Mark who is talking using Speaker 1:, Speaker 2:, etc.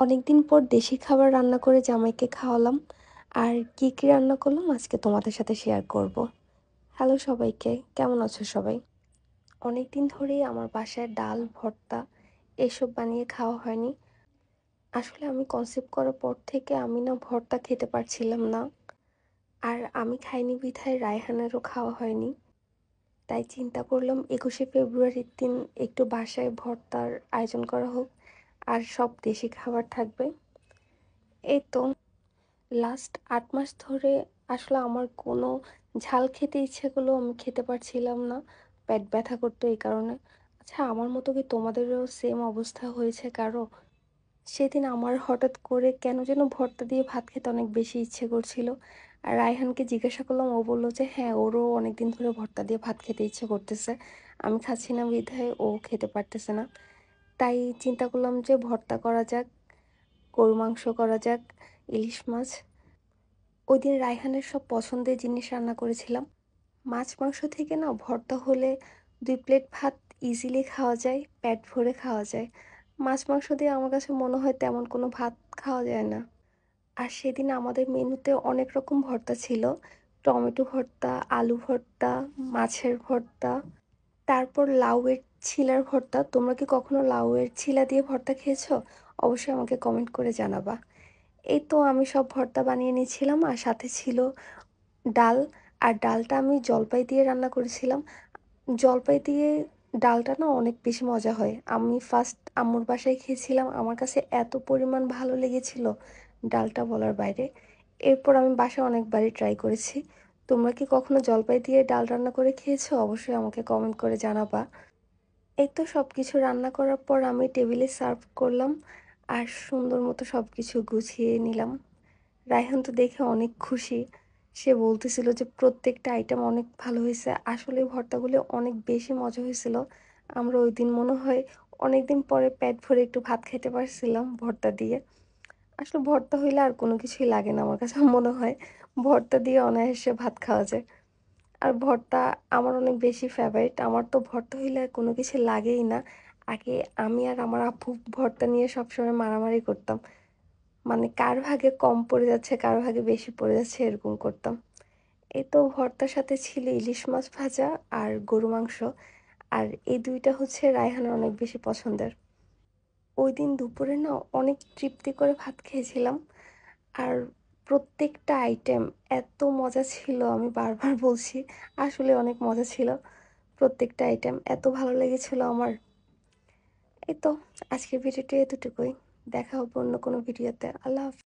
Speaker 1: অনেকদিন পর দেশি খাবার রান্না করে জামাইকে খাওয়ালাম। আর কি কি রান্না করলাম আজকে তোমাদের সাথে শেয়ার করব। হ্যালো সবাইকে, কেমন আছো সবাই? অনেকদিন ধরেই আমার বাসায় ডাল ভর্তা এসব বানিয়ে খাওয়া হয়নি। আসলে আমি কনসেপ্ট করার পর থেকে আমি না ভর্তা খেতে পারছিলাম না। আর আমি খাইনি বিধায় রায়হানেরও খাওয়া হয়নি। তাই চিন্তা করলাম 21শে ফেব্রুয়ারির দিন একটু বাসায় ভর্তার আয়োজন করা হোক, আর সব দেশি খাবার থাকবে। এই তো লাস্ট ৮ মাস ধরে আসলে আমার কোনো ঝাল খেতে ইচ্ছে করলেও আমি খেতে পারছিলাম না। পেট ব্যথা করতো এই কারণে। আচ্ছা, আমার মতো কি তোমাদেরও সেম অবস্থা হয়েছে কারো? সেদিন আমার হঠাৎ করে কেন যেন ভর্তা দিয়ে ভাত খেতে অনেক বেশি ইচ্ছে করছিল। আর রায়হানকে জিজ্ঞাসা করলাম, ও বলল যে হ্যাঁ, ওরও অনেকদিন ধরে ভর্তা দিয়ে ভাত খেতে ইচ্ছে করতেছে। আমি খাচ্ছি না বিধায় ও খেতে পারতেছে না। তাই চিন্তা করলাম যে ভর্তা করা যাক, গরু মাংস করা যাক, ইলিশ মাছ। ওইদিন রায়হানের সব পছন্দের জিনিস রান্না করেছিলাম। মাছ মাংস থেকে না ভর্তা হলে 2 প্লেট ভাত ইজিলি খাওয়া যায়, পেট ভরে খাওয়া যায়। মাছ মাংস দিয়ে আমার কাছে মনে হয় তেমন কোনো ভাত খাওয়া যায় না। আর সেদিন আমাদের মেনুতে অনেক রকম ভর্তা ছিল। টমেটো ভর্তা, আলু ভর্তা, মাছের ভর্তা, তারপর লাউয়ের ছিলার ভর্তা। তোমরা কি কখনো লাউয়ের ছিলা দিয়ে ভর্তা খেয়েছো? অবশ্যই আমাকে কমেন্ট করে জানাবা। এই তো আমি সব ভর্তা বানিয়ে নিয়েছিলাম, আর সাথে ছিল ডাল। আর ডালটা আমি জলপাই দিয়ে রান্না করেছিলাম। জলপাই দিয়ে ডালটা না অনেক বেশি মজা হয়। আমি ফার্স্ট আম্মুর বাসায় খেয়েছিলাম, আমার কাছে এত পরিমাণ ভালো লেগেছিল ডালটা বলার বাইরে। এরপর আমি বাসায় অনেকবারই ট্রাই করেছি। তোমরা কি কখনো জলপাই দিয়ে ডাল রান্না করে খেয়েছো? অবশ্যই আমাকে কমেন্ট করে জানাবা। এই তো সব কিছু রান্না করার পর আমি টেবিলে সার্ভ করলাম, আর সুন্দর মতো সব কিছু গুছিয়ে নিলাম। রায়হান তো দেখে অনেক খুশি। সে বলতেছিল যে প্রত্যেকটা আইটেম অনেক ভালো হয়েছে। আসলে ভর্তাগুলো অনেক বেশি মজা হয়েছিল। আমরা ওই দিন মনে হয় অনেকদিন পরে পেট ভরে একটু ভাত খেতে পারছিলাম ভর্তা দিয়ে। আসলে ভর্তা হইলে আর কোনো কিছুই লাগে না, আমার কাছে মনে হয় ভর্তা দিয়ে অনায়াসে ভাত খাওয়া যায়। আর ভর্তা আমার অনেক বেশি ফেভারিট। আমার তো ভর্তা হইলে আর কোনো কিছু লাগেই না। আগে আমি আর আমার আপু ভর্তা নিয়ে সবসময় মারামারি করতাম। মানে কার ভাগে কম পড়ে যাচ্ছে, কার ভাগে বেশি পড়ে যাচ্ছে, এরকম করতাম। এই তো ভর্তার সাথে ছিল ইলিশ মাছ ভাজা আর গরু মাংস। আর এই দুইটা হচ্ছে রায়হানের অনেক বেশি পছন্দের। ওই দিন দুপুরে না অনেক তৃপ্তি করে ভাত খেয়েছিলাম। আর প্রত্যেকটা আইটেম এত মজা ছিল, আমি বারবার বলছি, আসলে অনেক মজা ছিল। প্রত্যেকটা আইটেম এত ভালো লেগেছিল আমার। এই তো আজকের ভিডিওটি এতটুকুই। দেখা হবে অন্য কোনো ভিডিওতে। আল্লাহ হাফেজ।